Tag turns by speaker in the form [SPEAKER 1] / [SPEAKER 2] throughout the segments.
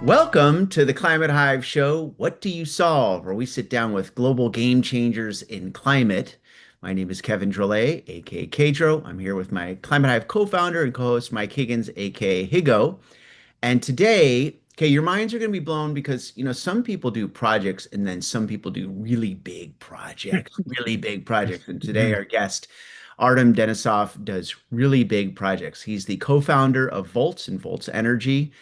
[SPEAKER 1] Welcome to the Climate Hive show. What do you solve? Where we sit down with global game changers in climate. My name is Kevin Drolet, aka Kedro. I'm here with my Climate Hive co-founder and co-host Mike Higgins, aka Higo. And today, okay, your minds are going to be blown because, some people do projects and then some people do really big projects, really big projects. And today, our guest, Artem Denisov, does really big projects. He's the co-founder of Volts and Volts Energy.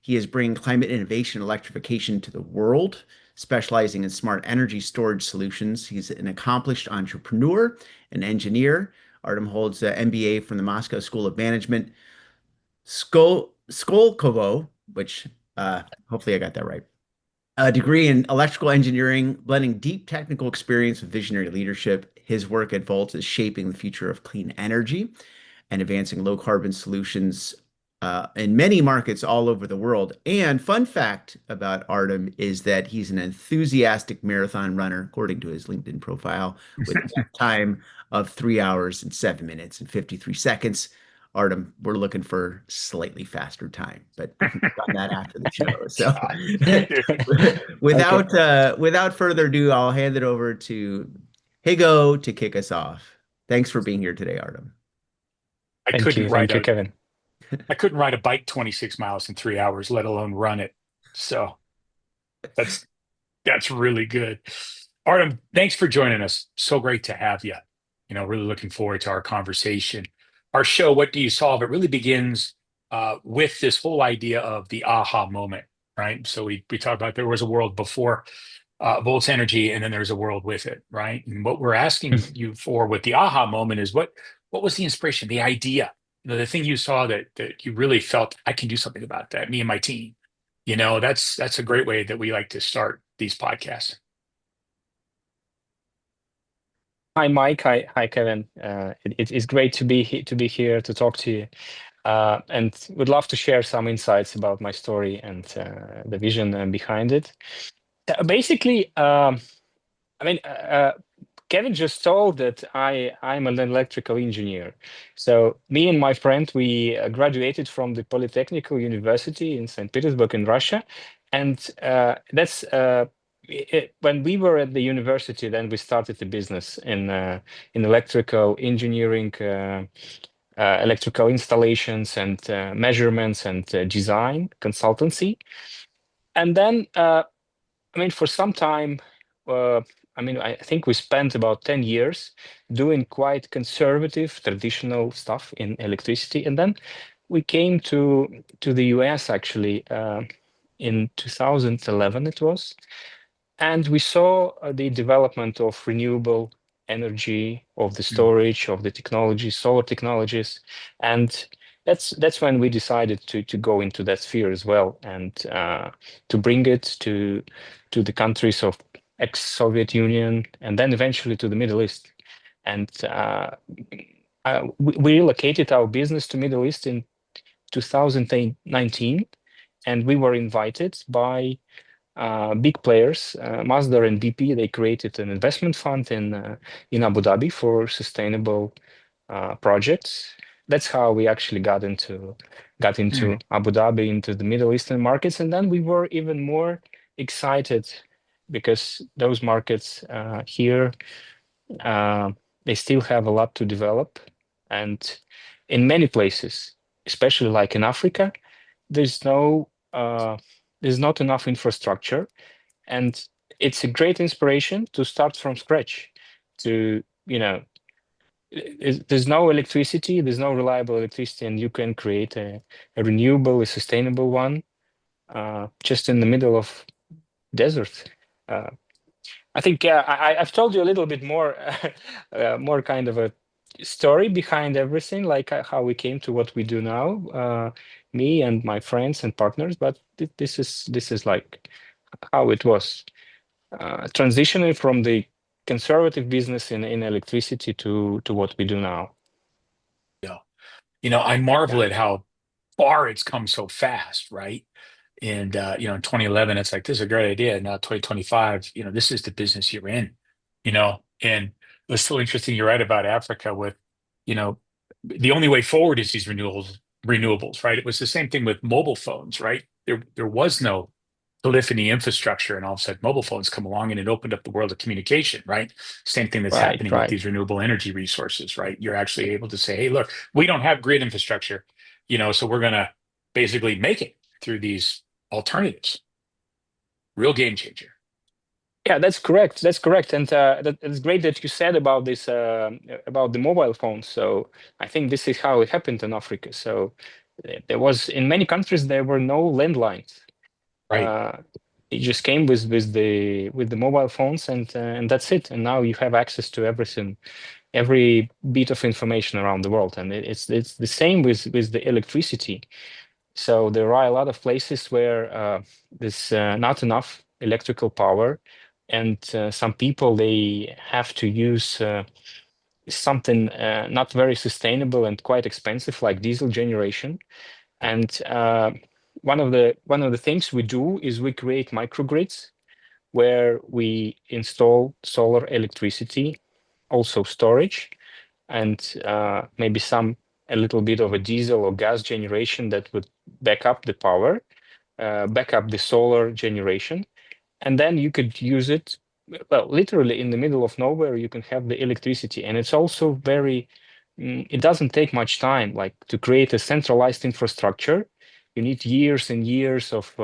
[SPEAKER 1] He is bringing climate innovation and electrification to the world, specializing in smart energy storage solutions. He's an accomplished entrepreneur, an engineer. Artem holds an MBA from the Moscow School of Management. Skolkovo, which hopefully I got that right. A degree in electrical engineering, blending deep technical experience with visionary leadership. His work at Volt is shaping the future of clean energy and advancing low carbon solutions in many markets all over the world. And fun fact about Artem is that he's an enthusiastic marathon runner, according to his LinkedIn profile, with a time of 3 hours and 7 minutes and 53 seconds. Artem, we're looking for slightly faster time, but we can work on that after the show. So
[SPEAKER 2] Okay.
[SPEAKER 1] without further ado, I'll hand it over to Higo to kick us off. Thanks for being here today, Artem.
[SPEAKER 3] I
[SPEAKER 2] Thank
[SPEAKER 3] couldn't
[SPEAKER 2] you.
[SPEAKER 3] ride
[SPEAKER 2] Thank you,
[SPEAKER 3] a
[SPEAKER 2] Kevin.
[SPEAKER 3] I couldn't ride a bike 26 miles in 3 hours, let alone run it. So that's that's really good. Artem, thanks for joining us. So great to have you. Really looking forward to our conversation. Our show, What Do You Solve? It really begins with this whole idea of the aha moment, right? So we talk about there was a world before Volts Energy, and then there's a world with it, right? And what we're asking you for with the aha moment is what was the inspiration, the idea, the thing you saw that you really felt I can do something about that, me and my team. That's a great way that we like to start these podcasts.
[SPEAKER 2] Hi, Mike. Hi, Kevin. It's great to be here to talk to you, and would love to share some insights about my story and the vision behind it. Basically, I mean, Kevin just told that I'm an electrical engineer. So me and my friend, we graduated from the Polytechnical University in St. Petersburg in Russia, and that's when we were at the university. Then we started the business in electrical engineering, electrical installations and measurements and design consultancy. And then I mean, for some time, uh, I think we spent about 10 years doing quite conservative, traditional stuff in electricity. And then we came to the US actually in 2011, it was. And we saw the development of renewable energy, of the
[SPEAKER 3] Mm.
[SPEAKER 2] storage, of the technology, solar technologies. And that's when we decided to go into that sphere as well and to bring it to the countries of ex-Soviet Union and then eventually to the Middle East. And we relocated our business to Middle East in 2019, and we were invited by big players, Mazda and BP. They created an investment fund in Abu Dhabi for sustainable projects. That's how we actually got into Abu Dhabi, into the Middle Eastern markets, and then we were even more excited because those markets here uh, they still have a lot to develop, and in many places, especially like in Africa, there's no there's not enough infrastructure, and it's a great inspiration to start from scratch. To there's no electricity, there's no reliable electricity, and you can create a renewable, a sustainable one just in the middle of desert. Uh, I think I've told you a little bit more, more kind of a story behind everything, like how we came to what we do now, me and my friends and partners. But this is like how it was transitioning from the conservative business in electricity to what we do now.
[SPEAKER 3] Yeah. I marvel at how far it's come so fast, right? And in 2011, it's like this is a great idea. Now 2025, this is the business you're in, and it's so interesting. You're right about Africa with, you know, the only way forward is these renewables, right? It was the same thing with mobile phones, right? there was no telephony infrastructure, and all of a sudden mobile phones come along and it opened up the world of communication, right? Same thing that's
[SPEAKER 2] Right,
[SPEAKER 3] happening with
[SPEAKER 2] right.
[SPEAKER 3] these renewable energy resources, right? You're actually able to say, hey, look, we don't have grid infrastructure, so we're going to basically make it through these alternatives. Real game changer.
[SPEAKER 2] Yeah, that's correct. That's correct, and that's great that you said about this about the mobile phones. So I think this is how it happened in Africa. So there was in many countries there were no landlines.
[SPEAKER 3] Right.
[SPEAKER 2] Uh, it just came with the mobile phones, and that's it. And now you have access to everything, every bit of information around the world. And it's the same with the electricity. So there are a lot of places where there's not enough electrical power, and some people they have to use something not very sustainable and quite expensive, like diesel generation. And one of the things we do is we create microgrids where we install solar electricity, also storage, and maybe a little bit of a diesel or gas generation that would back up the power, back up the solar generation, and then you could use it. Well, literally in the middle of nowhere, you can have the electricity, and it's also it doesn't take much time, like to create a centralized infrastructure. You need years and years of,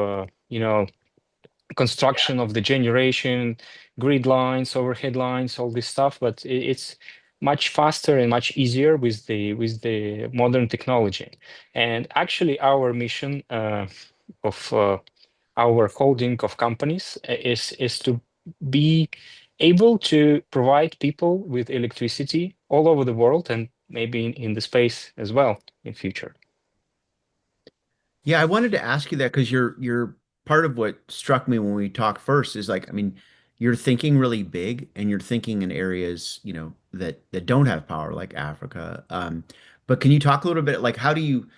[SPEAKER 2] construction of the generation, grid lines, overhead lines, all this stuff. But it's much faster and much easier with the modern technology. And actually, our mission of our holding of companies is to be able to provide people with electricity all over the world, and maybe in the space as well in future.
[SPEAKER 1] Yeah, I wanted to ask you that because you're part of what struck me when we talked first is like, I mean, you're thinking really big and you're thinking in areas, that don't have power like Africa. But can you talk a little bit like how do you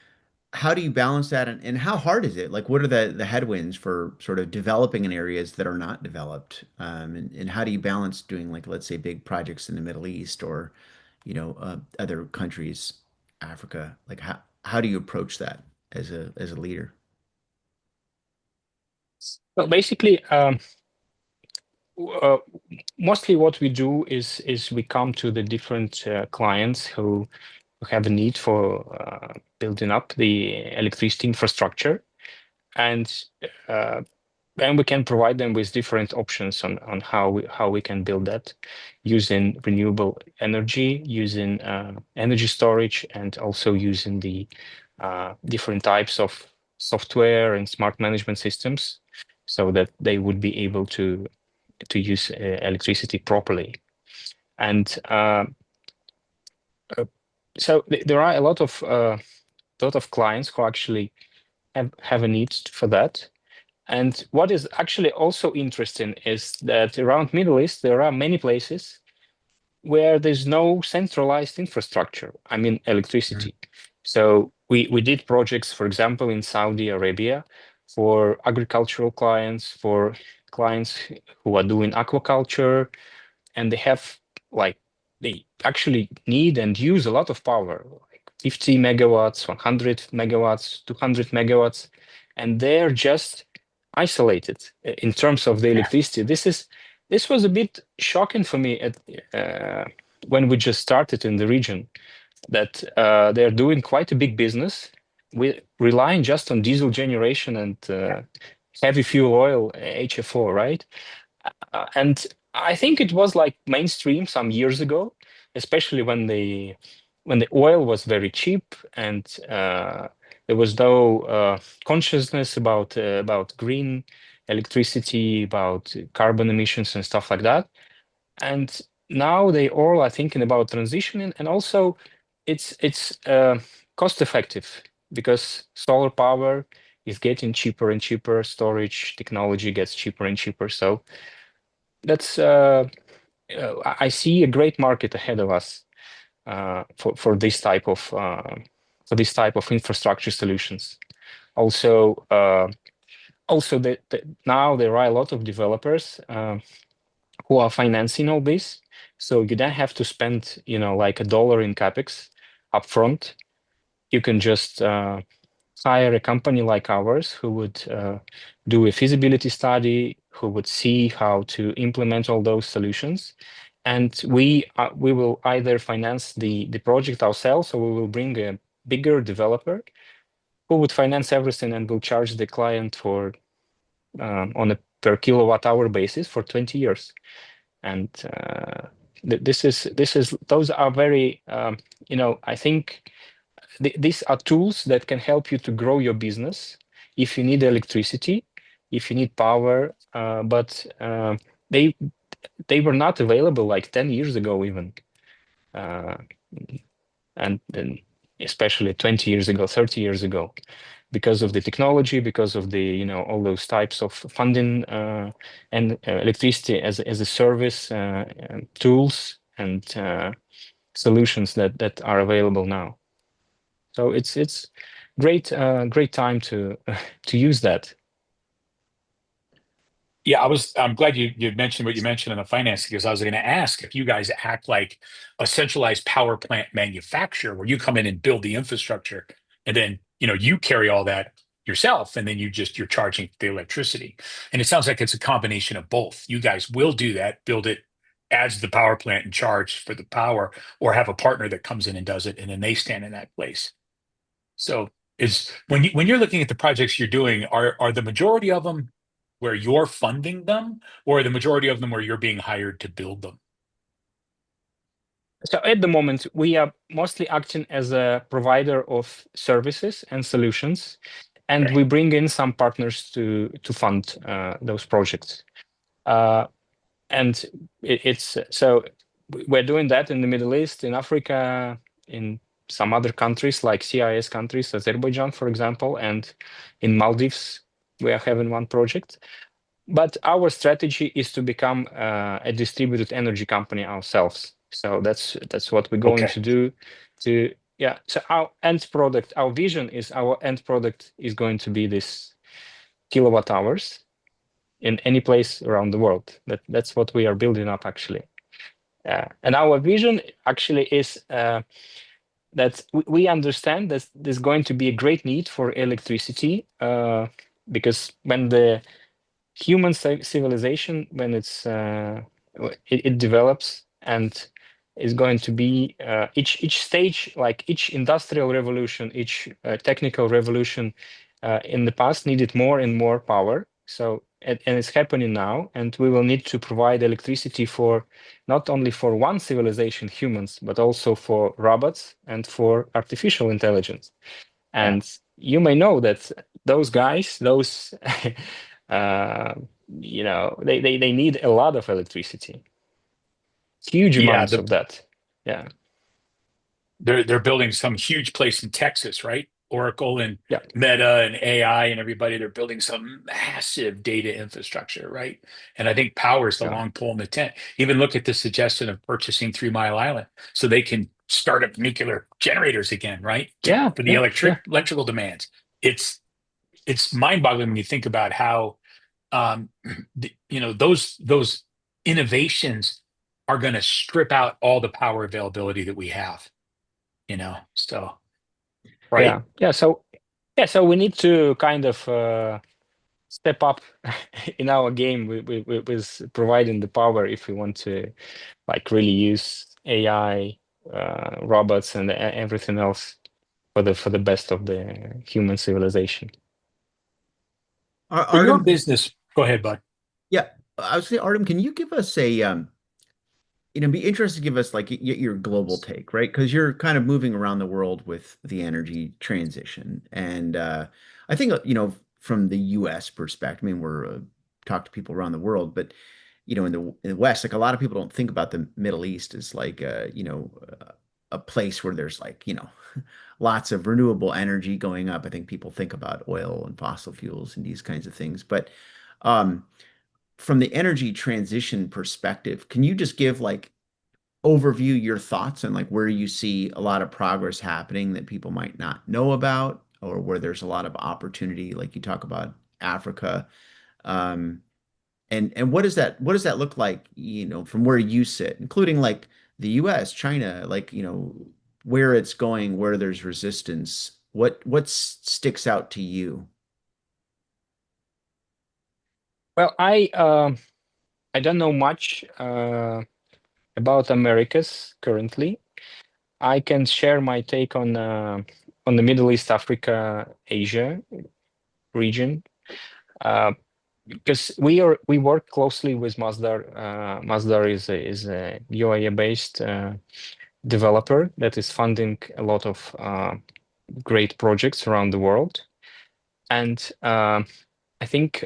[SPEAKER 1] balance that and how hard is it? Like what are the headwinds for sort of developing in areas that are not developed? And how do you balance doing like let's say big projects in the Middle East or other countries, Africa? Like how do you approach that as a leader?
[SPEAKER 2] Well, basically, uh, mostly what we do is we come to the different clients who have a need for building up the electricity infrastructure, and uh, then we can provide them with different options on how we can build that using renewable energy, using energy storage, and also using the different types of software and smart management systems, so that they would be able to use electricity properly. And uh, so there are a lot of clients who actually have a need for that. And what is actually also interesting is that around Middle East there are many places where there's no centralized infrastructure. I mean
[SPEAKER 1] Mhm.
[SPEAKER 2] electricity. So we did projects, for example, in Saudi Arabia for agricultural clients, for clients who are doing aquaculture, and they have like they actually need and use a lot of power, like 50 megawatts, 100 megawatts, 200 megawatts, and they're just isolated in terms of the electricity. This was a bit shocking for me uh, when we just started in the region, that they're doing quite a big business with relying just on diesel generation and heavy fuel oil, HFO, right? And I think it was like mainstream some years ago, especially when the oil was very cheap, and there was no consciousness about green electricity, about carbon emissions and stuff like that. And now they all are thinking about transitioning, and also it's cost effective because solar power is getting cheaper and cheaper. Storage technology gets cheaper and cheaper. So that's I see a great market ahead of us for this type of infrastructure solutions. Also, now there are a lot of developers who are financing all this, so you don't have to spend like $1 in capex upfront. You can just hire a company like ours who would do a feasibility study, who would see how to implement all those solutions. And we will either finance the project ourselves, or we will bring a bigger developer who would finance everything and will charge the client for on a per kilowatt hour basis for 20 years. And those are very I think these are tools that can help you to grow your business if you need electricity, if you need power, but they they were not available like 10 years ago even, uh, and then especially 20 years ago, 30 years ago, because of the technology, because of the all those types of funding and electricity as a service tools and solutions that are available now. So it's great time to to use that.
[SPEAKER 3] Yeah, I'm glad you mentioned what you mentioned in the finance, because I was going to ask if you guys act like a centralized power plant manufacturer where you come in and build the infrastructure, and then you carry all that yourself, and then you're charging the electricity. And it sounds like it's a combination of both. You guys will do that, build it as the power plant and charge for the power, or have a partner that comes in and does it, and then they stand in that place. So is when you're looking at the projects you're doing, are the majority of them where you're funding them, or the majority of them where you're being hired to build them?
[SPEAKER 2] So at the moment, we are mostly acting as a provider of services and solutions, and
[SPEAKER 3] Okay.
[SPEAKER 2] we bring in some partners to fund those projects. Uh, and it's so we're doing that in the Middle East, in Africa, in some other countries like CIS countries, Azerbaijan, for example, and in Maldives, we are having one project. But our strategy is to become a distributed energy company ourselves. So that's what we're going
[SPEAKER 3] Okay.
[SPEAKER 2] to do. Yeah. So our end product, our vision is our end product is going to be this kilowatt hours in any place around the world. That's what we are building up actually. And our vision actually is that we understand that there's going to be a great need for electricity because when the human civilization, when it develops and is going to be each stage, like each industrial revolution, each technical revolution in the past needed more and more power. So and it's happening now, and we will need to provide electricity for not only for one civilization, humans, but also for robots and for artificial intelligence.
[SPEAKER 3] Yeah.
[SPEAKER 2] And you may know that those guys, those uh, they need a lot of electricity, huge
[SPEAKER 3] Yeah,
[SPEAKER 2] amounts of that. Yeah,
[SPEAKER 3] they're building some huge place in Texas, right? Oracle and
[SPEAKER 2] yeah,
[SPEAKER 3] Meta and AI and everybody, they're building some massive data infrastructure, right? And I think power is the
[SPEAKER 2] yeah,
[SPEAKER 3] long pole in the tent. Even look at the suggestion of purchasing 3 Mile Island so they can start up nuclear generators again, right?
[SPEAKER 2] yeah,
[SPEAKER 3] For the
[SPEAKER 2] yeah, yeah,
[SPEAKER 3] electrical demands. It's mind-boggling when you think about how those innovations are going to strip out all the power availability that we have, so right.
[SPEAKER 2] yeah, yeah. So yeah, so we need to kind of step up in our game with providing the power if we want to like really use AI, robots, and everything else for the best of the human civilization.
[SPEAKER 3] For your
[SPEAKER 1] Artem,
[SPEAKER 3] business, go ahead, bud.
[SPEAKER 1] yeah, I was saying, Artem, can you give us a be interested to give us like your global take, right? Because you're kind of moving around the world with the energy transition, and I think from the U.S. perspective, I mean, we're talk to people around the world, but in the West, like a lot of people don't think about the Middle East as like a place where there's like lots of renewable energy going up. I think people think about oil and fossil fuels and these kinds of things, but um, from the energy transition perspective, can you just give like overview your thoughts and like where you see a lot of progress happening that people might not know about, or where there's a lot of opportunity, like you talk about Africa, um, and what does that look like, from where you sit, including like the US, China, like, where it's going, where there's resistance, What sticks out to you?
[SPEAKER 2] Well, I don't know much about Americas currently. I can share my take on the Middle East, Africa, Asia region. Because we work closely with Masdar. Masdar is a UAE-based developer that is funding a lot of great projects around the world. And I think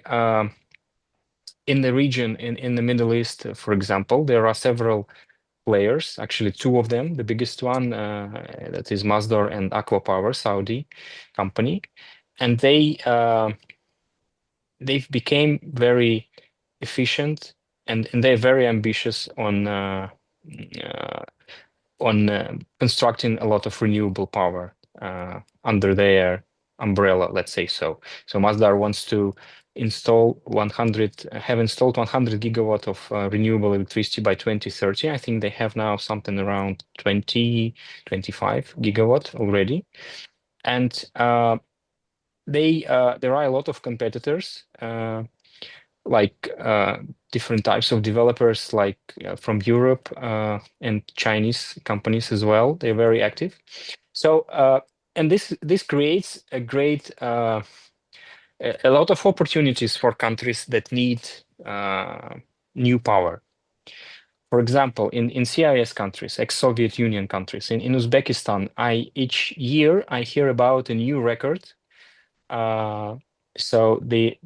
[SPEAKER 2] in the region, in the Middle East, for example, there are several players, actually two of them. The biggest one that is Masdar and Aqua Power, Saudi company. And they've became very efficient and they're very ambitious on constructing a lot of renewable power under their umbrella, let's say so. So Masdar wants to have installed 100 gigawatt of renewable electricity by 2030. I think they have now something around 20, 25 gigawatt already. And there are a lot of competitors, like different types of developers, like from Europe and Chinese companies as well. They're very active. So and this creates a lot of opportunities for countries that need new power. For example, in CIS countries, ex-Soviet Union countries, in Uzbekistan, each year I hear about a new record. So the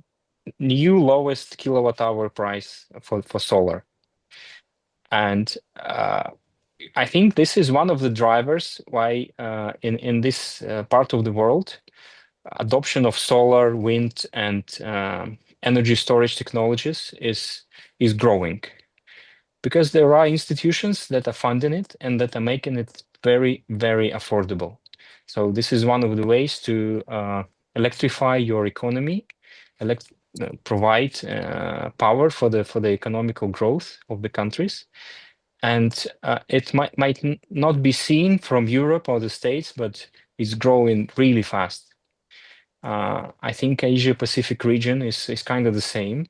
[SPEAKER 2] new lowest kilowatt hour price for solar. And I think this is one of the drivers why in this part of the world, adoption of solar, wind, and energy storage technologies is growing. Because there are institutions that are funding it and that are making it very, very affordable. So this is one of the ways to electrify your economy, provide power for the economical growth of the countries. And it might not be seen from Europe or the States, but it's growing really fast. I think Asia Pacific region is kind of the same.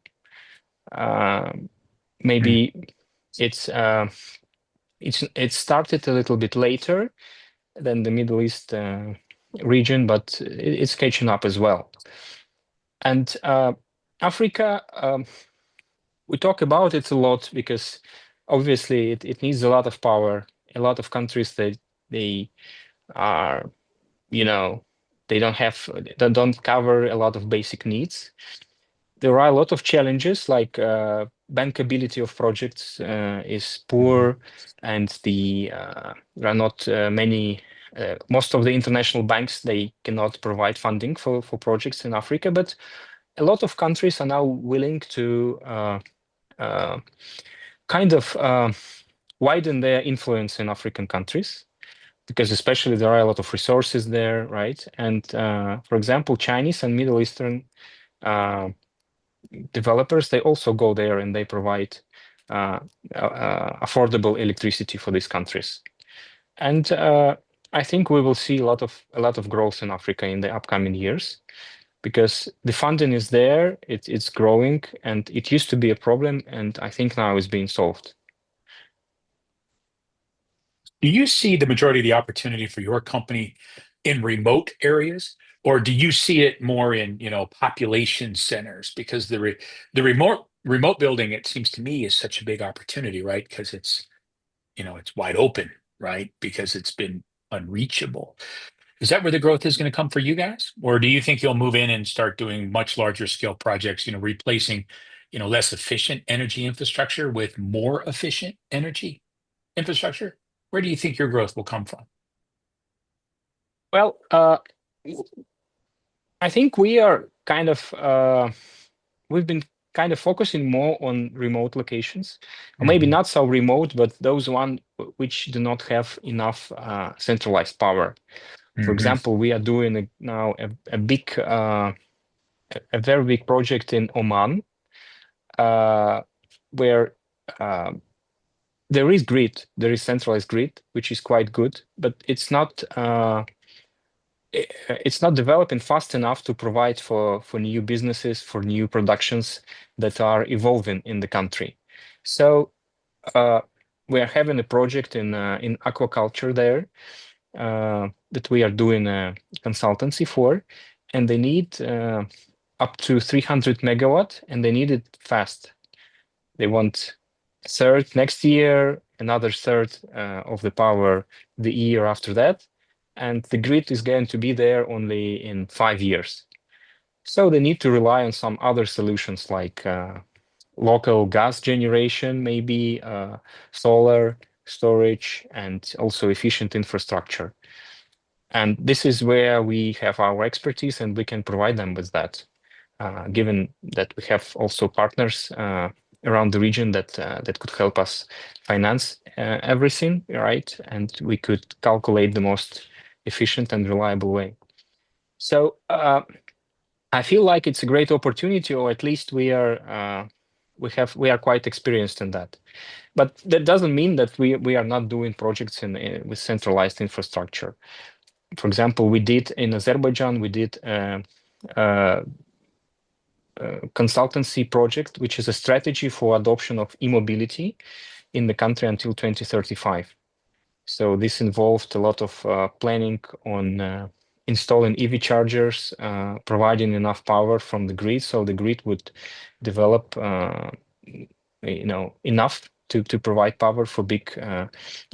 [SPEAKER 2] Maybe it's it started a little bit later than the Middle East region, but it's catching up as well. And Africa, we talk about it a lot because obviously it needs a lot of power. A lot of countries that they are, they don't cover a lot of basic needs. There are a lot of challenges like bankability of projects is poor, and there are not many. Most of the international banks, they cannot provide funding for projects in Africa, but a lot of countries are now willing to kind of widen their influence in African countries, because especially there are a lot of resources there, right? And for example, Chinese and Middle Eastern developers, they also go there and they provide affordable electricity for these countries. And I think we will see a lot of growth in Africa in the upcoming years, because the funding is there, it's growing, and it used to be a problem, and I think now it's being solved.
[SPEAKER 3] Do you see the majority of the opportunity for your company in remote areas, or do you see it more in, population centers? Because the remote building, it seems to me, is such a big opportunity, right? Because it's wide open, right? Because it's been unreachable. Is that where the growth is going to come for you guys? Or do you think you'll move in and start doing much larger scale projects, replacing, less efficient energy infrastructure with more efficient energy infrastructure? Where do you think your growth will come from?
[SPEAKER 2] Well, I think we've been kind of focusing more on remote locations, or maybe
[SPEAKER 3] Mhm.
[SPEAKER 2] not so remote, but those one which do not have enough centralized power. For
[SPEAKER 3] Mhm.
[SPEAKER 2] example, we are doing now a very big project in Oman, where uh, there is centralized grid, which is quite good, but it's not it's not developing fast enough to provide for new businesses, for new productions that are evolving in the country. So we are having a project in aquaculture there that we are doing a consultancy for, and they need up to 300 megawatt, and they need it fast. They want third next year, another third of the power the year after that, and the grid is going to be there only in 5 years. So they need to rely on some other solutions like local gas generation, maybe solar storage, and also efficient infrastructure. And this is where we have our expertise and we can provide them with that, given that we have also partners around the region that could help us finance everything, right? And we could calculate the most efficient and reliable way. So I feel like it's a great opportunity, or at least we are quite experienced in that. But that doesn't mean that we are not doing projects with centralized infrastructure. For example, we did in Azerbaijan, we did consultancy project, which is a strategy for adoption of e-mobility in the country until 2035. So this involved a lot of planning on installing EV chargers, providing enough power from the grid, so the grid would develop, enough to provide power for big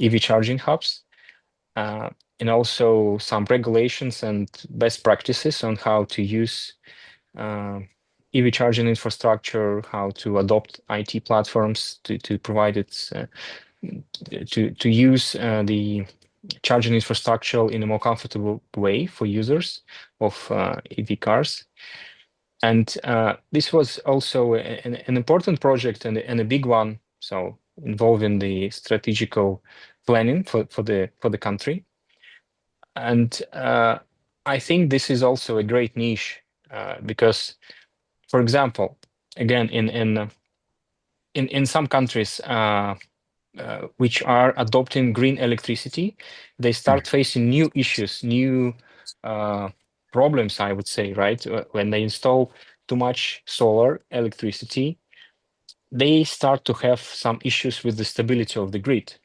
[SPEAKER 2] EV charging hubs, and also some regulations and best practices on how to use EV charging infrastructure, how to adopt IT platforms to provide its to use the charging infrastructure in a more comfortable way for users of EV cars. And this was also an important project and a big one, so involving the strategical planning for the country. And I think this is also a great niche because, for example, again, in some countries which are adopting green electricity, they start facing new issues, new problems, I would say, right? When they install too much solar electricity, they start to have some issues with the stability of the grid.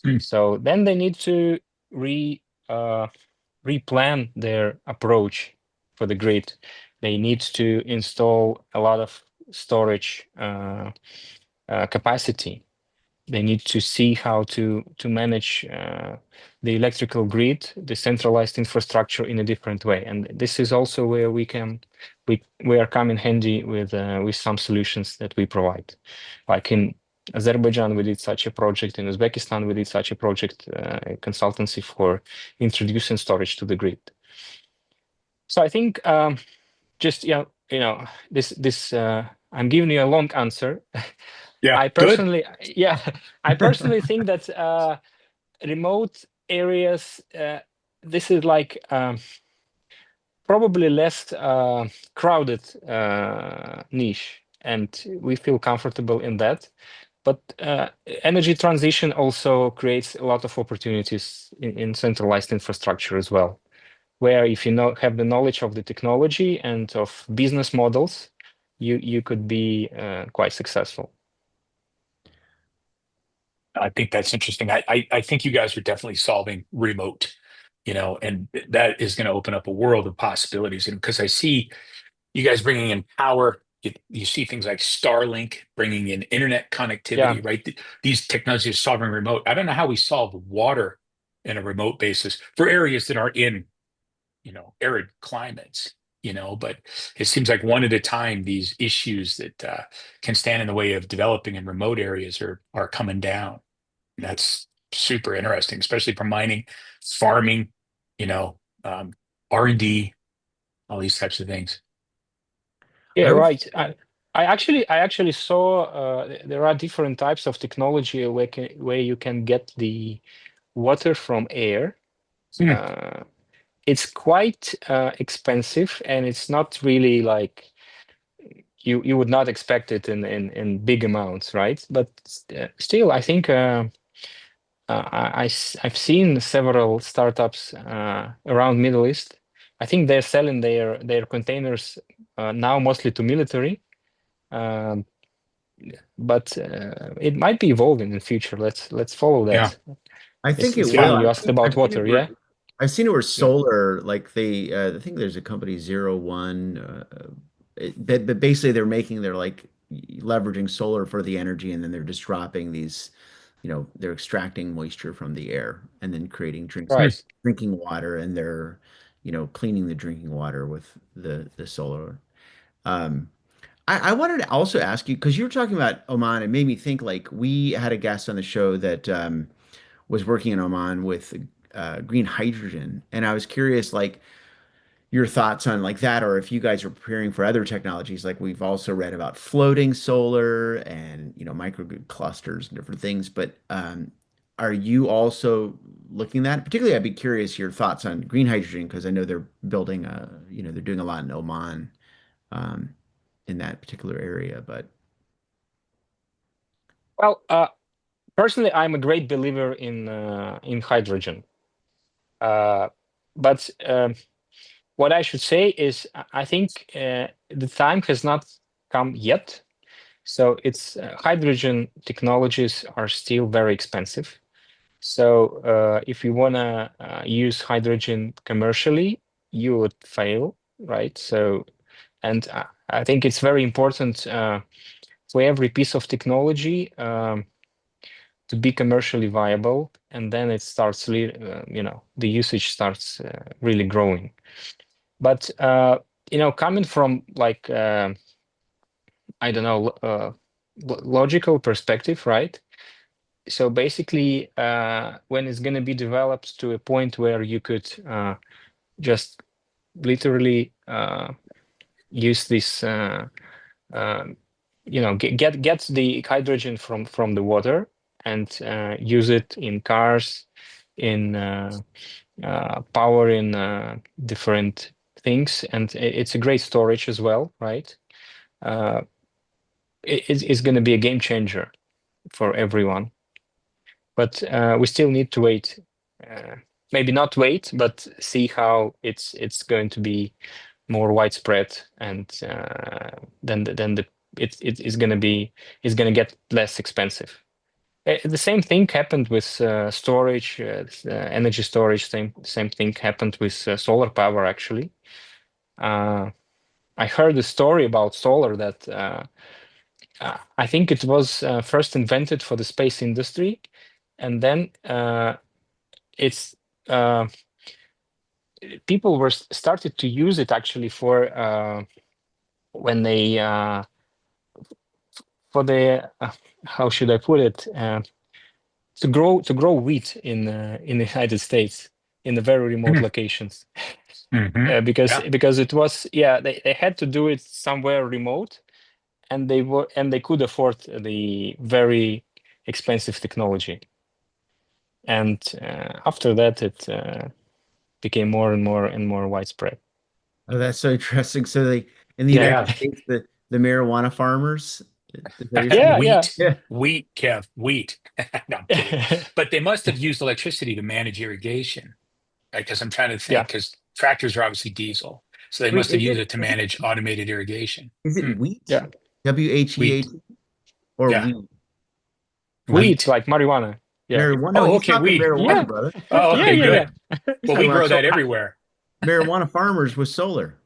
[SPEAKER 3] Mm.
[SPEAKER 2] So then they need to replan their approach for the grid. They need to install a lot of storage capacity. They need to see how to manage the electrical grid, the centralized infrastructure in a different way. And this is also where we are coming handy with some solutions that we provide. Like in Azerbaijan, we did such a project. In Uzbekistan, we did such a project, a consultancy for introducing storage to the grid. So I think just this I'm giving you a long answer.
[SPEAKER 3] Yeah,
[SPEAKER 2] I
[SPEAKER 3] good.
[SPEAKER 2] personally, yeah, I personally think that remote areas, this is like probably less crowded niche, and we feel comfortable in that. But energy transition also creates a lot of opportunities in centralized infrastructure as well, where if you have the knowledge of the technology and of business models, you could be quite successful.
[SPEAKER 3] I think that's interesting. I think you guys are definitely solving remote, and that is going to open up a world of possibilities. And because I see you guys bringing in power, you see things like Starlink bringing in internet
[SPEAKER 2] Yeah,
[SPEAKER 3] connectivity, right? These technologies are solving remote. I don't know how we solve water in a remote basis for areas that are in, arid climates, but it seems like one at a time, these issues that can stand in the way of developing in remote areas are coming down. That's super interesting, especially for mining, farming, you know, R&D, all these types of things.
[SPEAKER 2] yeah,
[SPEAKER 1] I would,
[SPEAKER 2] right. I actually saw there are different types of technology where you can get the water from air.
[SPEAKER 3] Hmm.
[SPEAKER 2] Uh, it's quite expensive, and it's not really like you would not expect it in big amounts, right? But still, I think I've seen several startups around Middle East. I think they're selling their containers now mostly to military, um, but it might be evolving in the future. Let's follow
[SPEAKER 3] Yeah.
[SPEAKER 2] that.
[SPEAKER 1] I think it
[SPEAKER 2] It's
[SPEAKER 3] Yeah.
[SPEAKER 2] funny
[SPEAKER 1] will.
[SPEAKER 2] you asked about
[SPEAKER 1] I've seen it
[SPEAKER 2] water,
[SPEAKER 1] where
[SPEAKER 2] yeah? Yeah.
[SPEAKER 1] solar, like they, I think there's a company Zero One, but basically they're making, they're like leveraging solar for the energy, and then they're just dropping these, they're extracting moisture from the air and then creating
[SPEAKER 3] Hmm.
[SPEAKER 1] drinking water, and they're, cleaning the drinking water with the solar. Um, I wanted to also ask you, because you were talking about Oman, it made me think like we had a guest on the show that was working in Oman with green hydrogen, and I was curious, like your thoughts on like that, or if you guys are preparing for other technologies. Like we've also read about floating solar and microgrid clusters and different things. But are you also looking at that? Particularly, I'd be curious your thoughts on green hydrogen because I know they're building they're doing a lot in Oman um, in that particular area. But
[SPEAKER 2] Well, personally, I'm a great believer in hydrogen. Uh, but what I should say is, I think the time has not come yet. So it's hydrogen technologies are still very expensive. So if you want to use hydrogen commercially, you would fail, right? So, and I think it's very important for every piece of technology to be commercially viable, and then it starts, the usage starts really growing. But coming from like I don't know, logical perspective, right? So basically, when it's going to be developed to a point where you could just literally use this, get the hydrogen from the water and use it in cars, in powering different things, and it's a great storage as well, right? Uh, it's going to be a game changer for everyone. But we still need to wait. Maybe not wait, but see how it's going to be more widespread, and then it's going to be it's going to get less expensive. The same thing happened with storage, energy storage. Same thing happened with solar power. Actually, I heard a story about solar that I think it was first invented for the space industry, and then it's uh, people were started to use it actually for when they for the how should I put it, to grow wheat in the United States in the very remote
[SPEAKER 3] Hmm.
[SPEAKER 2] locations, because
[SPEAKER 3] Yeah.
[SPEAKER 2] it was, they had to do it somewhere remote, and they could afford the very expensive technology, and after that it became more and more and more widespread.
[SPEAKER 1] oh, that's so interesting. So they in the
[SPEAKER 2] Yeah,
[SPEAKER 1] United
[SPEAKER 3] Yeah.
[SPEAKER 1] States, the marijuana farmers, is that what you're saying?
[SPEAKER 2] yeah, yeah.
[SPEAKER 3] Wheat, wheat, Kev, wheat. No, I'm kidding. But they must have used electricity to manage irrigation, right? Because I'm trying to think,
[SPEAKER 2] Yeah.
[SPEAKER 3] because tractors are obviously diesel. So they
[SPEAKER 1] Wait,
[SPEAKER 3] must have used it to manage automated irrigation.
[SPEAKER 1] is it
[SPEAKER 3] Hmm.
[SPEAKER 1] wheat?
[SPEAKER 2] Yeah.
[SPEAKER 3] Wheat.
[SPEAKER 1] WHEAT or
[SPEAKER 3] Yeah.
[SPEAKER 1] weed?
[SPEAKER 2] Weed,
[SPEAKER 3] Wheat.
[SPEAKER 2] like marijuana. Yeah.
[SPEAKER 1] Marijuana? No,
[SPEAKER 3] Oh,
[SPEAKER 1] he's
[SPEAKER 3] okay.
[SPEAKER 1] talking
[SPEAKER 3] Weed.
[SPEAKER 1] marijuana,
[SPEAKER 2] Yeah.
[SPEAKER 1] brother.
[SPEAKER 3] Oh,
[SPEAKER 2] Yeah,
[SPEAKER 3] okay,
[SPEAKER 2] yeah,
[SPEAKER 3] good.
[SPEAKER 2] yeah.
[SPEAKER 1] He's
[SPEAKER 3] Well,
[SPEAKER 1] talking
[SPEAKER 3] we
[SPEAKER 1] about
[SPEAKER 3] grow that everywhere.
[SPEAKER 1] marijuana farmers with solar.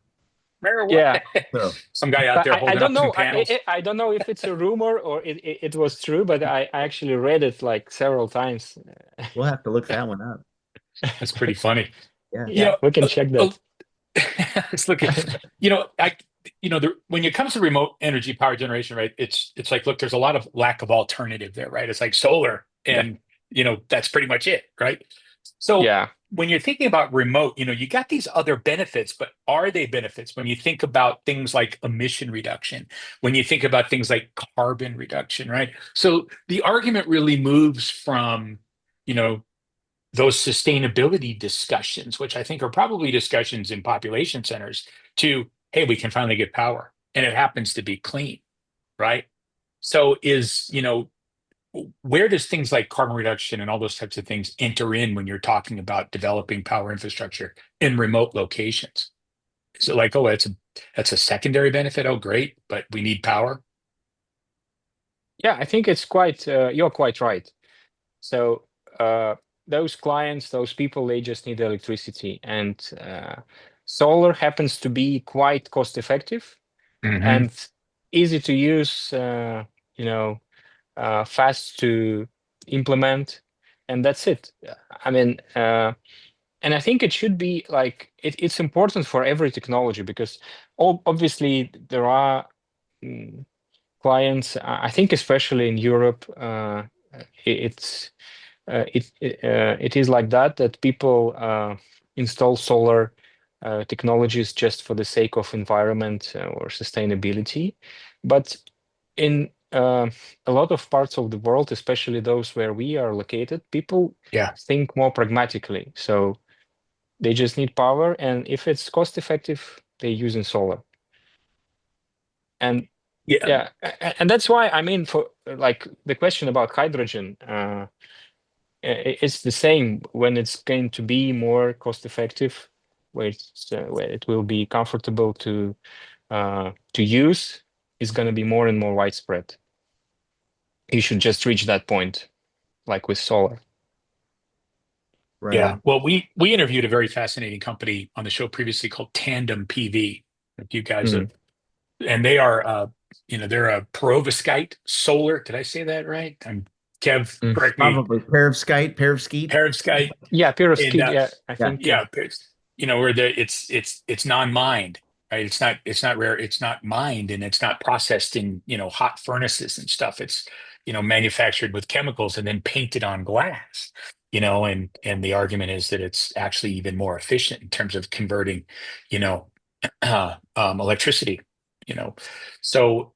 [SPEAKER 3] Marijuana.
[SPEAKER 2] Yeah.
[SPEAKER 1] So,
[SPEAKER 3] Some guy out
[SPEAKER 2] But
[SPEAKER 3] there
[SPEAKER 2] I
[SPEAKER 3] holding
[SPEAKER 2] don't
[SPEAKER 3] up two
[SPEAKER 2] know.
[SPEAKER 3] panels.
[SPEAKER 2] I don't know if it's a rumor or it was true, but I actually read it like several times.
[SPEAKER 1] we'll have to look that one up.
[SPEAKER 3] That's pretty funny.
[SPEAKER 1] Yeah.
[SPEAKER 3] You
[SPEAKER 2] Yeah,
[SPEAKER 3] know,
[SPEAKER 2] we can check
[SPEAKER 3] uh,
[SPEAKER 2] that.
[SPEAKER 3] let's look at, when it comes to remote energy power generation, right? It's like, look, there's a lot of lack of alternative there, right? It's like solar,
[SPEAKER 2] Yeah.
[SPEAKER 3] and that's pretty much it, right? So
[SPEAKER 2] Yeah.
[SPEAKER 3] when you're thinking about remote, you got these other benefits, but are they benefits when you think about things like emission reduction, when you think about things like carbon reduction, right? So the argument really moves from, you know, those sustainability discussions, which I think are probably discussions in population centers, to, hey, we can finally get power and it happens to be clean, right? So where does things like carbon reduction and all those types of things enter in when you're talking about developing power infrastructure in remote locations? Is it like, oh, that's a secondary benefit? Oh, great, but we need power.
[SPEAKER 2] Yeah, I think it's quite, you're quite right. So uh, those clients, those people, they just need electricity, and solar happens to be quite cost effective
[SPEAKER 3] Hmm.
[SPEAKER 2] and easy to use, you know, fast to implement, and that's it. I mean, and I think it should be like it's important for every technology because obviously there are mm, clients. I think especially in Europe, it's it is like that people install solar technologies just for the sake of environment or sustainability. But in a lot of parts of the world, especially those where we are located, people
[SPEAKER 3] Yeah.
[SPEAKER 2] think more pragmatically. So they just need power, and if it's cost effective, they use in solar. And
[SPEAKER 3] Yeah.
[SPEAKER 2] yeah, and that's why I mean, for like the question about hydrogen, it's the same when it's going to be more cost effective, where it will be comfortable to use, is going to be more and more widespread. You should just reach that point, like with solar.
[SPEAKER 1] Right
[SPEAKER 3] Yeah.
[SPEAKER 1] on.
[SPEAKER 3] Well, we interviewed a very fascinating company on the show previously called Tandem PV. If you guys have,
[SPEAKER 2] Mm.
[SPEAKER 3] and they are, they're a perovskite solar. Did I say that right? Kev,
[SPEAKER 2] Mm.
[SPEAKER 3] correct me.
[SPEAKER 1] Probably perovskite.
[SPEAKER 3] Perovskite,
[SPEAKER 2] Yeah,
[SPEAKER 3] and
[SPEAKER 2] perovskite. Yeah, I
[SPEAKER 1] Yeah.
[SPEAKER 2] think.
[SPEAKER 3] yeah, where it's non-mined, right? It's not rare. It's not mined, and it's not processed in hot furnaces and stuff. It's manufactured with chemicals and then painted on glass. And the argument is that it's actually even more efficient in terms of converting, you know, electricity. You know, so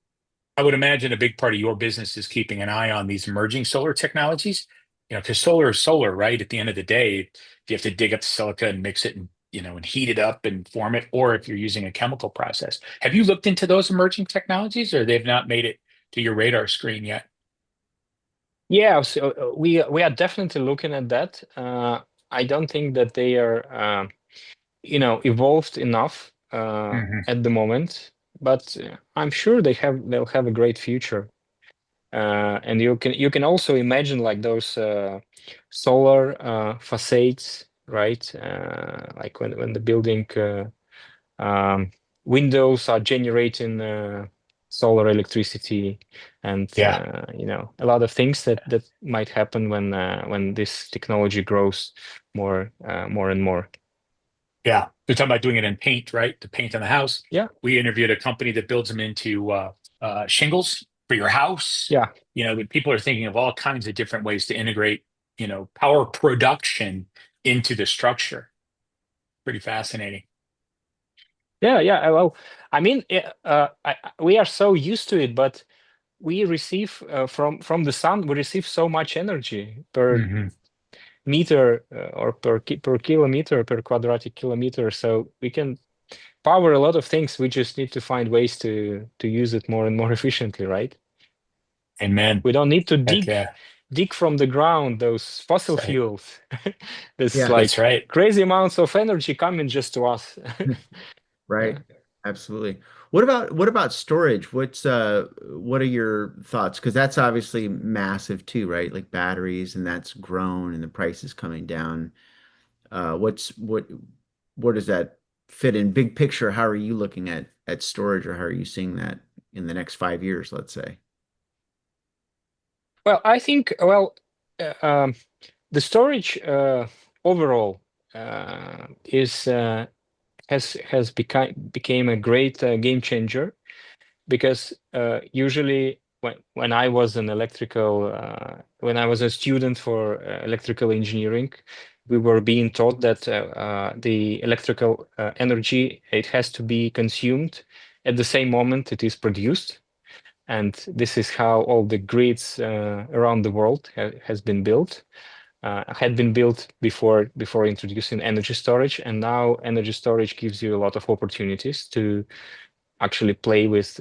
[SPEAKER 3] I would imagine a big part of your business is keeping an eye on these emerging solar technologies. Because solar is solar, right? At the end of the day, you have to dig up the silica and mix it and heat it up and form it, or if you're using a chemical process. Have you looked into those emerging technologies, or they've not made it to your radar screen yet?
[SPEAKER 2] Yeah, so we are definitely looking at that. I don't think that they are, evolved enough
[SPEAKER 3] Hmm.
[SPEAKER 2] at the moment, but I'm sure they'll have a great future. And you can also imagine like those solar facades, right? Like when the building um, windows are generating solar electricity, and
[SPEAKER 3] Yeah,
[SPEAKER 2] a lot of things that might happen when this technology grows more and more.
[SPEAKER 3] yeah. They're talking about doing it in paint, right? To paint on the house.
[SPEAKER 2] Yeah,
[SPEAKER 3] We interviewed a company that builds them into shingles for your house.
[SPEAKER 2] yeah,
[SPEAKER 3] That people are thinking of all kinds of different ways to integrate, power production into the structure. Pretty fascinating.
[SPEAKER 2] yeah. Well, I mean, we are so used to it, but we receive from the sun, we receive so much energy per
[SPEAKER 3] Hmm.
[SPEAKER 2] meter or per kilometer, per quadratic kilometer. So we can power a lot of things. We just need to find ways to use it more and more efficiently, right?
[SPEAKER 3] Amen.
[SPEAKER 2] We don't need to
[SPEAKER 3] Heck
[SPEAKER 2] dig
[SPEAKER 3] yeah.
[SPEAKER 2] dig from the ground those fossil
[SPEAKER 3] That's right.
[SPEAKER 2] fuels. There's
[SPEAKER 1] Yeah.
[SPEAKER 3] That's
[SPEAKER 2] like
[SPEAKER 3] right.
[SPEAKER 2] crazy amounts of energy coming just to us.
[SPEAKER 1] Right.
[SPEAKER 2] Yeah.
[SPEAKER 1] Absolutely. What about storage? What are your thoughts? Because that's obviously massive too, right? Like batteries, and that's grown and the price is coming down. Where does that fit in big picture? How are you looking at storage, or how are you seeing that in the next 5 years, let's say?
[SPEAKER 2] Well, I think the storage overall is has became a great game changer because usually when I was when I was a student for electrical engineering, we were being taught that the electrical energy, it has to be consumed at the same moment it is produced, and this is how all the grids around the world has been built. Had been built before introducing energy storage, and now energy storage gives you a lot of opportunities to actually play with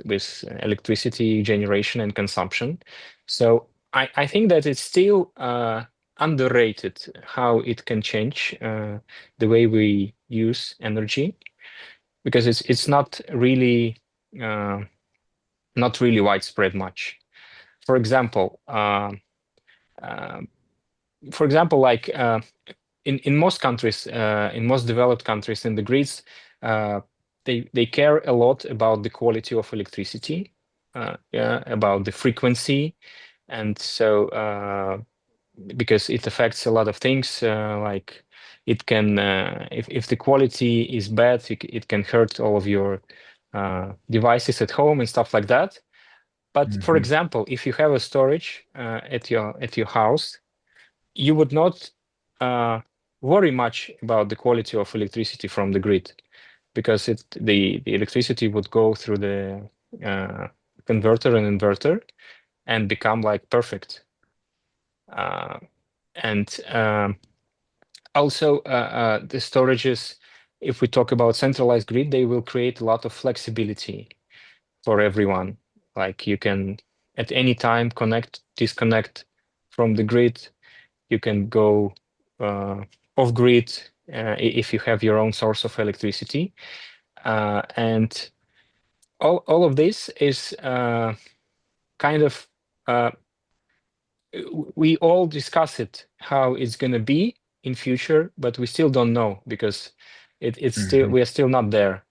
[SPEAKER 2] electricity generation and consumption. So I think that it's still underrated how it can change the way we use energy, because it's uh, not really widespread much. For example, um, like in most countries, in most developed countries, in the grids, uh, they care a lot about the quality of electricity, yeah, about the frequency, and so because it affects a lot of things, like it can, if the quality is bad, it can hurt all of your devices at home and stuff like that. But for
[SPEAKER 1] Hmm.
[SPEAKER 2] example, if you have a storage at your house, you would not worry much about the quality of electricity from the grid, because the electricity would go through the converter and inverter and become like perfect. And also the storages, if we talk about centralized grid, they will create a lot of flexibility for everyone. Like you can at any time connect, disconnect from the grid. You can go off grid if you have your own source of electricity. And all of this is kind of, uh, we all discuss it, how it's going to be in future, but we still don't know, because it's still,
[SPEAKER 1] Hmm.
[SPEAKER 2] we are still not there.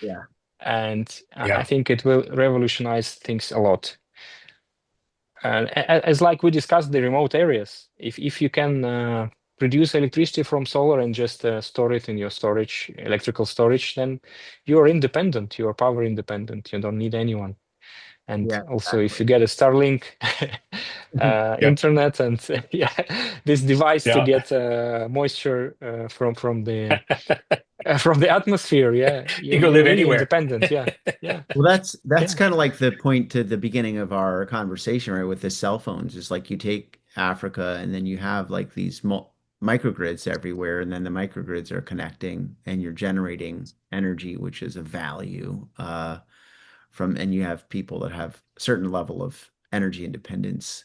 [SPEAKER 1] Yeah.
[SPEAKER 2] And I
[SPEAKER 3] Yeah.
[SPEAKER 2] think it will revolutionize things a lot. As like we discussed the remote areas, if you can produce electricity from solar and just store it in your storage, electrical storage, then you are independent, you are power independent, you don't need anyone. And
[SPEAKER 1] Yeah,
[SPEAKER 2] also, if
[SPEAKER 1] exactly.
[SPEAKER 2] you get a Starlink
[SPEAKER 3] Yep.
[SPEAKER 2] internet and yeah, this device to
[SPEAKER 3] Yeah.
[SPEAKER 2] get moisture from the atmosphere, yeah,
[SPEAKER 3] You can go
[SPEAKER 2] you're
[SPEAKER 3] live
[SPEAKER 2] really
[SPEAKER 3] anywhere.
[SPEAKER 2] independent. Yeah, yeah,
[SPEAKER 1] Well, that's
[SPEAKER 2] yeah.
[SPEAKER 1] kind of like the point to the beginning of our conversation, right? With the cell phones, is like you take Africa and then you have like these microgrids everywhere, and then the microgrids are connecting, and you're generating energy, which is a value from, and you have people that have a certain level of energy independence.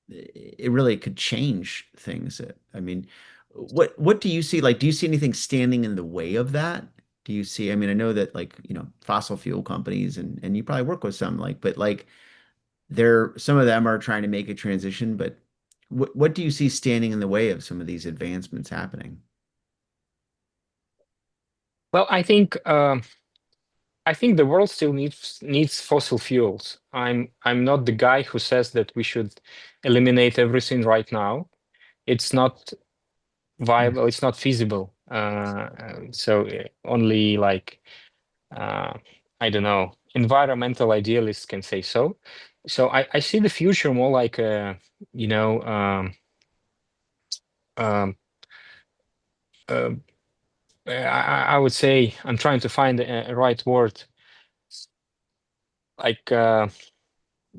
[SPEAKER 1] It really could change things. I mean, what do you see? Like, do you see anything standing in the way of that? Do you see? I mean, I know that like, fossil fuel companies and you probably work with some like, but like some of them are trying to make a transition, but what do you see standing in the way of some of these advancements happening?
[SPEAKER 2] Well, I think the world still needs fossil fuels. I'm not the guy who says that we should eliminate everything right now. It's not viable. It's not feasible. So only like uh, I don't know, environmental idealists can say so. So I see the future more like you know um, uh, I would say, I'm trying to find a right word, like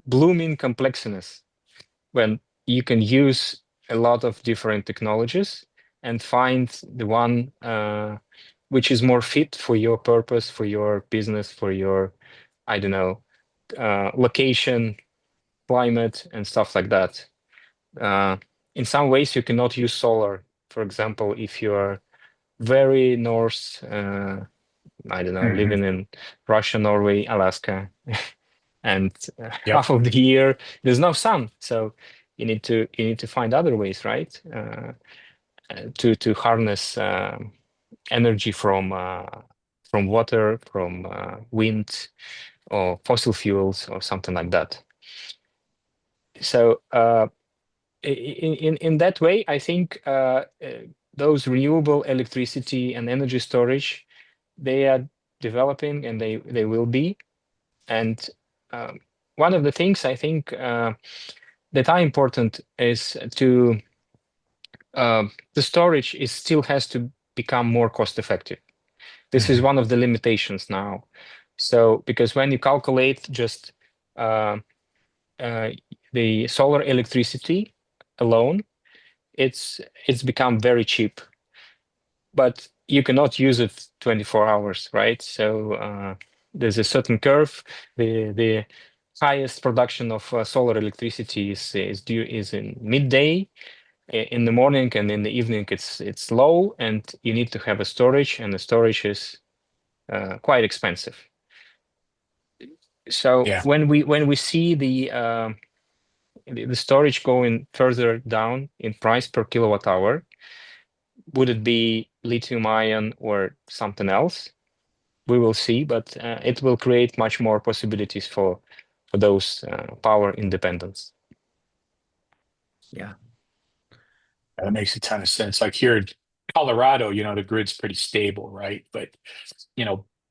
[SPEAKER 2] blooming complexness, when you can use a lot of different technologies and find the one which is more fit for your purpose, for your business, for your, I don't know, location, climate, and stuff like that. Uh, in some ways, you cannot use solar. For example, if you are very north, I don't know,
[SPEAKER 1] Mhm.
[SPEAKER 2] living in Russia, Norway, Alaska, and
[SPEAKER 3] Yep.
[SPEAKER 2] half of the year there's no sun, so you need to find other ways, right? To harness energy from water, from wind, or fossil fuels, or something like that. So in that way, I think those renewable electricity and energy storage, they are developing, and they will be. And um, one of the things I think that are important is to the storage is still has to become more cost effective. This is
[SPEAKER 3] Mhm.
[SPEAKER 2] one of the limitations now. So because when you calculate just uh, uh, the solar electricity alone, it's become very cheap, but you cannot use it 24 hours, right? So there's a certain curve. The highest production of solar electricity is in midday. In the morning and in the evening, it's low, and you need to have a storage, and the storage is quite expensive. So
[SPEAKER 3] Yeah.
[SPEAKER 2] when we see the storage going further down in price per kilowatt hour, would it be lithium ion or something else? We will see, but it will create much more possibilities for those power independence.
[SPEAKER 1] Yeah.
[SPEAKER 3] That makes a ton of sense. Like here in Colorado, the grid's pretty stable, right? But,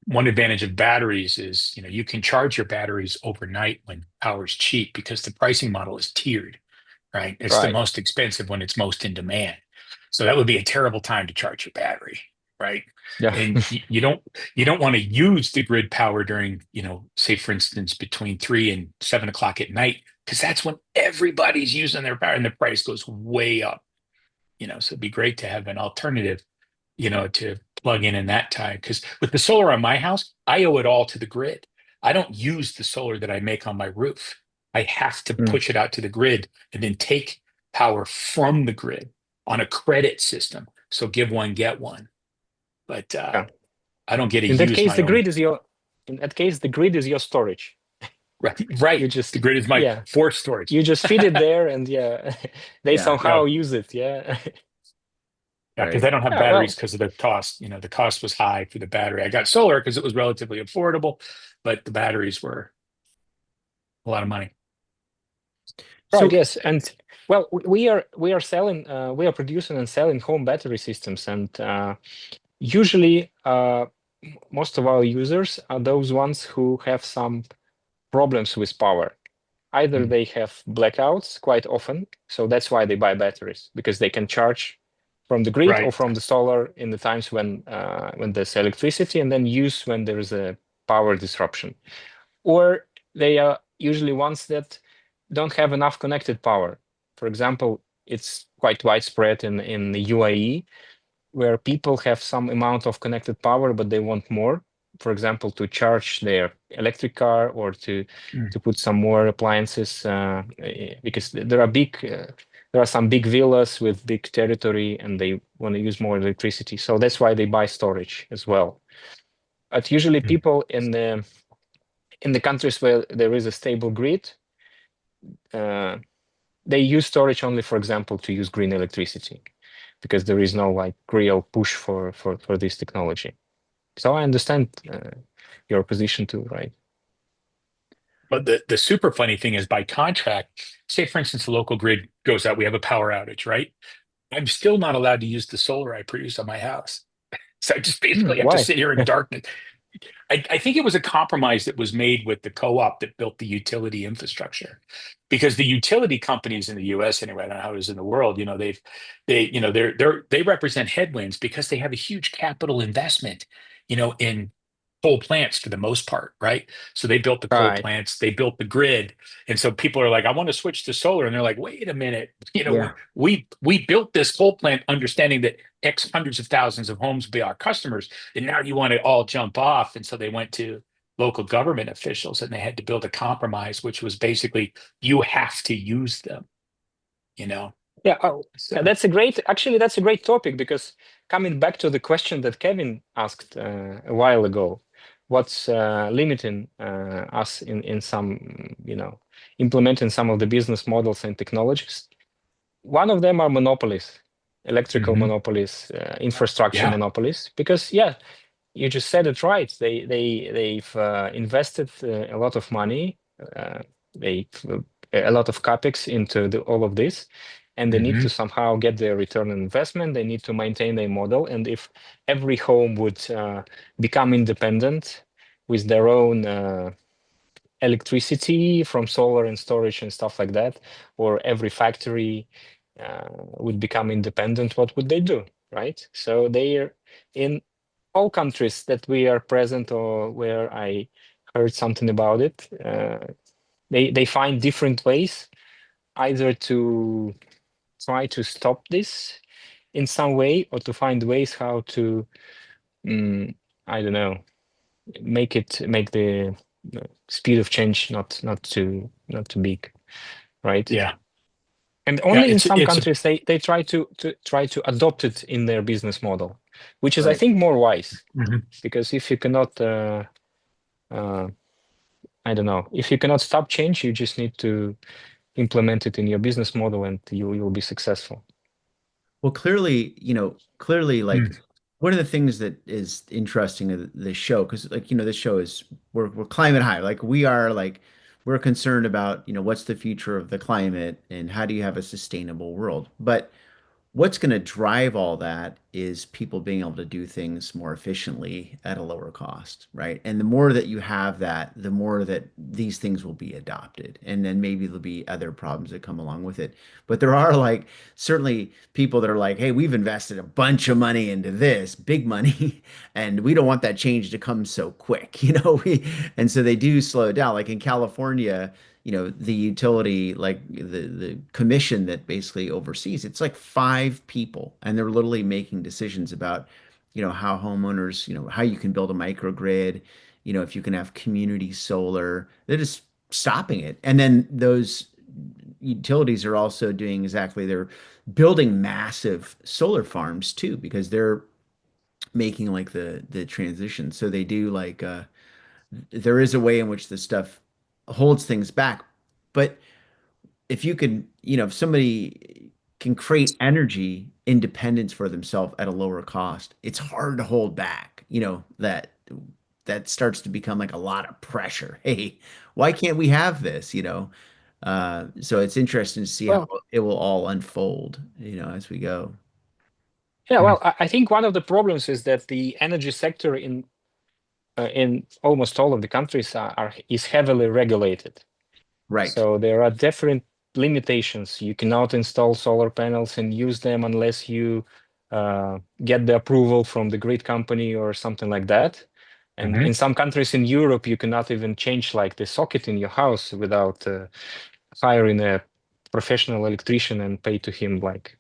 [SPEAKER 3] one advantage of batteries is, you can charge your batteries overnight when power's cheap because the pricing model is tiered, right? It's the
[SPEAKER 2] Right.
[SPEAKER 3] most expensive when it's most in demand. So that would be a terrible time to charge your battery, right?
[SPEAKER 2] Yeah.
[SPEAKER 3] And you don't want to use the grid power during, say for instance, between 3 and 7 o'clock at night, because that's when everybody's using their power and the price goes way up. So it'd be great to have an alternative, to plug in that time. Because with the solar on my house, I owe it all to the grid. I don't use the solar that I make on my roof. I have to
[SPEAKER 2] Mm.
[SPEAKER 3] push it out to the grid and then take power from the grid on a credit system. So give one, get one. But
[SPEAKER 2] Yeah.
[SPEAKER 3] I don't get to
[SPEAKER 2] In that
[SPEAKER 3] use
[SPEAKER 2] case,
[SPEAKER 3] my own.
[SPEAKER 2] the grid is your storage.
[SPEAKER 3] Right, right.
[SPEAKER 2] You
[SPEAKER 3] The
[SPEAKER 2] just
[SPEAKER 3] grid is my
[SPEAKER 2] yeah,
[SPEAKER 3] forced storage.
[SPEAKER 2] you just feed it there, and yeah, they
[SPEAKER 1] Yeah.
[SPEAKER 3] Yeah.
[SPEAKER 2] somehow use it. Yeah.
[SPEAKER 3] Yeah, because
[SPEAKER 1] Right.
[SPEAKER 3] I don't have
[SPEAKER 2] Yeah.
[SPEAKER 3] batteries
[SPEAKER 2] Well,
[SPEAKER 3] because of the cost. The cost was high for the battery. I got solar because it was relatively affordable, but the batteries were a lot of money.
[SPEAKER 2] right.
[SPEAKER 1] So,
[SPEAKER 2] Yes. And well, we are selling, we are producing and selling home battery systems, and usually most of our users are those ones who have some problems with power. Either
[SPEAKER 3] Mm.
[SPEAKER 2] they have blackouts quite often, so that's why they buy batteries, because they can charge from the grid or
[SPEAKER 3] Right.
[SPEAKER 2] from the solar in the times when there's electricity, and then use when there is a power disruption. Or they are usually ones that don't have enough connected power. For example, it's quite widespread in the UAE, where people have some amount of connected power, but they want more. For example, to charge their electric car, or to
[SPEAKER 3] Mm.
[SPEAKER 2] put some more appliances, because there are some big villas with big territory, and they want to use more electricity. So that's why they buy storage as well. But usually,
[SPEAKER 3] Mm.
[SPEAKER 2] people in the countries where there is a stable grid, uh, they use storage only, for example, to use green electricity, because there is no like real push for this technology. So I understand your position too, right?
[SPEAKER 3] But the super funny thing is by contract, say for instance, the local grid goes out, we have a power outage, right? I'm still not allowed to use the solar I produce on my house. So I just basically have to
[SPEAKER 2] Why?
[SPEAKER 3] sit here in darkness. I think it was a compromise that was made with the co-op that built the utility infrastructure, because the utility companies in the U.S. anyway, I don't know how it is in the world. They represent headwinds because they have a huge capital investment, in coal plants for the most part, right? So they built the coal
[SPEAKER 2] Right.
[SPEAKER 3] plants, they built the grid, and so people are like, I want to switch to solar, and they're like, wait a minute,
[SPEAKER 1] yeah.
[SPEAKER 3] we built this coal plant understanding that X hundreds of thousands of homes will be our customers, and now you want to all jump off. And so they went to local government officials and they had to build a compromise, which was basically you have to use them, you know?
[SPEAKER 2] Yeah. Oh, yeah,
[SPEAKER 3] So,
[SPEAKER 2] actually, that's a great topic, because coming back to the question that Kevin asked a while ago, what's limiting us in some, implementing some of the business models and technologies? One of them are monopolies, electrical
[SPEAKER 3] mhm.
[SPEAKER 2] monopolies, infrastructure
[SPEAKER 3] Yeah.
[SPEAKER 2] monopolies, because yeah, you just said it right. They've invested a lot of money, they a lot of capex into all of this, and they need to
[SPEAKER 3] Hmm.
[SPEAKER 2] somehow get their return on investment. They need to maintain their model, and if every home would become independent with their own electricity from solar and storage and stuff like that, or every factory would become independent, what would they do, right? So they're in all countries that we are present, or where I heard something about it, they find different ways, either to try to stop this in some way, or to find ways how to, I don't know, make the speed of change not too big, right?
[SPEAKER 3] Yeah.
[SPEAKER 2] And
[SPEAKER 3] Yeah.
[SPEAKER 2] only in some
[SPEAKER 3] It's a,
[SPEAKER 2] countries they try to adopt it in their business model, which is I
[SPEAKER 1] Right.
[SPEAKER 2] think more wise,
[SPEAKER 3] Mhm.
[SPEAKER 2] because if you cannot uh, I don't know, if you cannot stop change, you just need to implement it in your business model and you'll be successful.
[SPEAKER 1] Well, clearly, clearly, like
[SPEAKER 3] Mm.
[SPEAKER 1] one of the things that is interesting of this show, because this show is we're climate high. Like we're concerned about, what's the future of the climate and how do you have a sustainable world. But what's going to drive all that is people being able to do things more efficiently at a lower cost, right? And the more that you have that, the more that these things will be adopted. And then maybe there'll be other problems that come along with it. But there are like certainly people that are like, hey, we've invested a bunch of money into this, big money, and we don't want that change to come so quick, and so they do slow it down. Like in California, the utility, like the commission that basically oversees, it's like five people, and they're literally making decisions about, how homeowners, how you can build a microgrid, if you can have community solar. They're just stopping it. And then those utilities are also doing exactly, they're building massive solar farms too, because they're making like the transition. So they do like there is a way in which this stuff holds things back. But if you can, if somebody can create energy independence for themselves at a lower cost, it's hard to hold back. That starts to become like a lot of pressure. Hey, why can't we have this? So it's interesting to see how
[SPEAKER 2] Well,
[SPEAKER 1] it will all unfold, as we go.
[SPEAKER 2] yeah,
[SPEAKER 3] Mm.
[SPEAKER 2] well, I think one of the problems is that the energy sector in almost all of the countries is heavily regulated.
[SPEAKER 1] Right.
[SPEAKER 2] So there are different limitations. You cannot install solar panels and use them unless you get the approval from the grid company or something like that. And in
[SPEAKER 3] Mhm.
[SPEAKER 2] some countries in Europe, you cannot even change like the socket in your house without hiring a professional electrician and pay to him like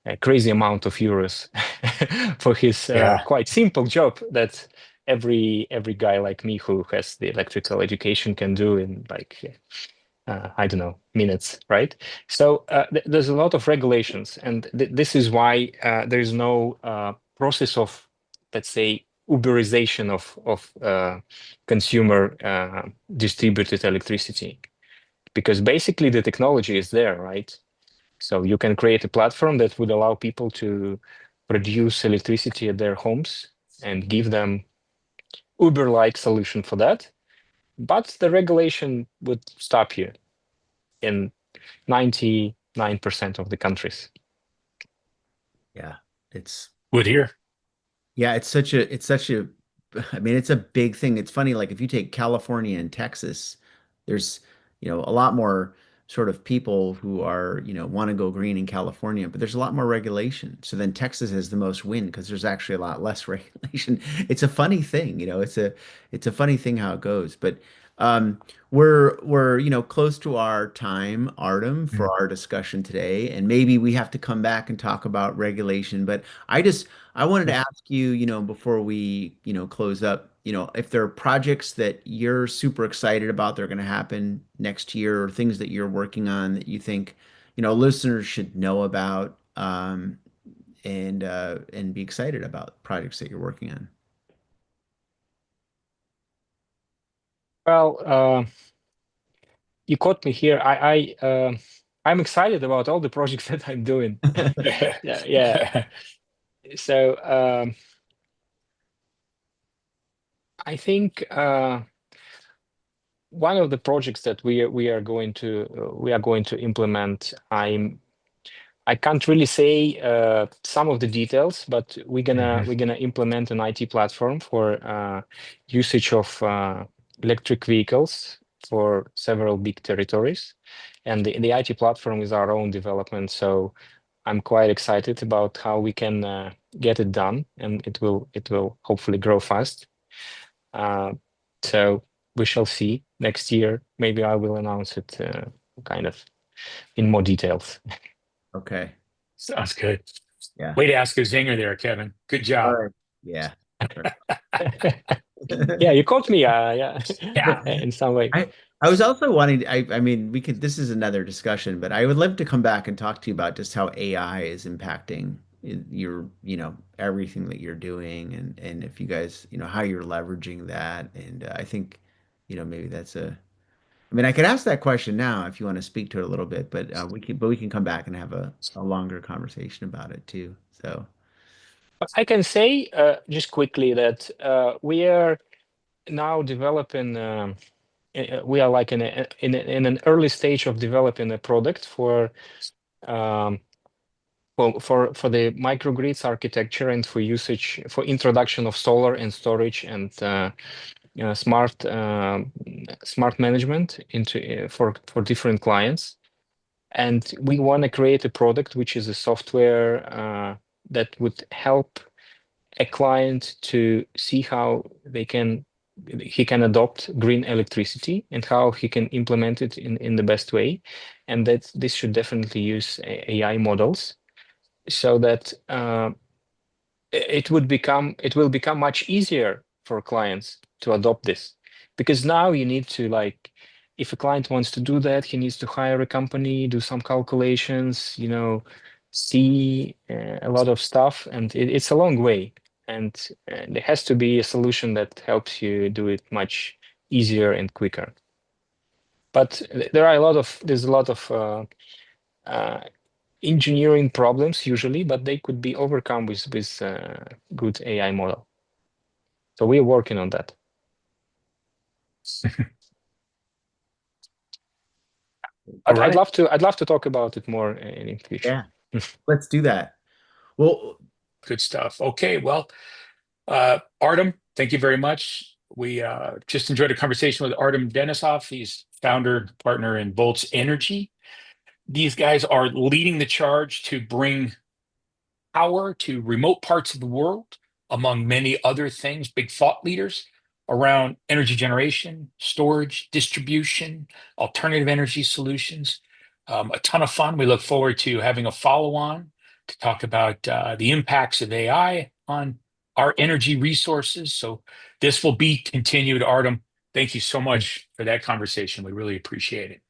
[SPEAKER 2] a crazy amount of euros for his
[SPEAKER 3] Yeah.
[SPEAKER 2] quite simple job that every guy like me who has the electrical education can do in like I don't know, minutes, right? So there's a lot of regulations, and this is why there is no process of, let's say, Uberization of consumer distributed electricity, because basically the technology is there, right? So you can create a platform that would allow people to produce electricity at their homes and give them Uber-like solution for that. But the regulation would stop you in 99% of the countries.
[SPEAKER 1] Yeah. It's
[SPEAKER 3] Would hear.
[SPEAKER 1] Yeah, it's such a I mean, it's a big thing. It's funny, like if you take California and Texas, there's, a lot more sort of people who are, want to go green in California, but there's a lot more regulation. So then Texas has the most win because there's actually a lot less regulation. It's a funny thing, it's a funny thing how it goes. But we're close to our time, Artem, for
[SPEAKER 3] Mm.
[SPEAKER 1] our discussion today, and maybe we have to come back and talk about regulation. But I wanted to ask you, before we, close up, if there are projects that you're super excited about that are going to happen next year, or things that you're working on that you think, listeners should know about, and be excited about projects that you're working on.
[SPEAKER 2] Well, you caught me here. I'm excited about all the projects that I'm doing. Yeah, yeah. So I think one of the projects that we are going to implement. I can't really say some of the details, but we're gonna
[SPEAKER 3] Mhm.
[SPEAKER 2] we're gonna implement an IT platform for usage of electric vehicles for several big territories, and the IT platform is our own development. So I'm quite excited about how we can get it done, and it will hopefully grow fast. Uh, so we shall see next year. Maybe I will announce it kind of in more details.
[SPEAKER 1] Okay.
[SPEAKER 3] Sounds good.
[SPEAKER 1] Yeah.
[SPEAKER 3] Way to ask a zinger there, Kevin. Good
[SPEAKER 1] All
[SPEAKER 3] job.
[SPEAKER 1] right. Yeah.
[SPEAKER 2] Yeah, you caught me. Yeah,
[SPEAKER 3] Yeah.
[SPEAKER 2] in some way.
[SPEAKER 1] I was also wanting I mean we could this is another discussion, but I would love to come back and talk to you about just how AI is impacting your, everything that you're doing and if you guys, how you're leveraging that. And I think, maybe that's I mean I could ask that question now if you want to speak to it a little bit, but we can come back and have a longer conversation about it too. So,
[SPEAKER 2] I can say just quickly that we are now developing. We are like in an early stage of developing a product um, for the microgrids architecture and for usage for introduction of solar and storage and smart management into for different clients. And we want to create a product which is a software that would help a client to see how he can adopt green electricity and how he can implement it in the best way. And that this should definitely use AI models so that it will become much easier for clients to adopt this. Because now you need to, like, if a client wants to do that, he needs to hire a company, do some calculations, see a lot of stuff, and it's a long way. And there has to be a solution that helps you do it much easier and quicker. But there's a lot of uh, engineering problems usually, but they could be overcome with good AI model. So we're working on that.
[SPEAKER 1] all
[SPEAKER 2] I'd
[SPEAKER 1] right.
[SPEAKER 2] love to talk about it more in the future.
[SPEAKER 1] Yeah, let's do that. Well,
[SPEAKER 3] Good stuff. Okay. Well, Artem, thank you very much. We just enjoyed a conversation with Artem Denisov. He's founder, partner in Volts Energy. These guys are leading the charge to bring power to remote parts of the world, among many other things, big thought leaders around energy generation, storage, distribution, alternative energy solutions. A ton of fun. We look forward to having a follow-on to talk about the impacts of AI on our energy resources. So this will be continued. Artem, thank you so much for that conversation. We really appreciate it.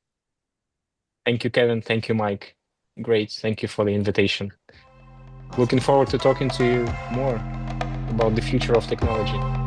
[SPEAKER 2] Thank you, Kevin. Thank you, Mike. Great. Thank you for the invitation. Looking forward to talking to you more about the future of technology.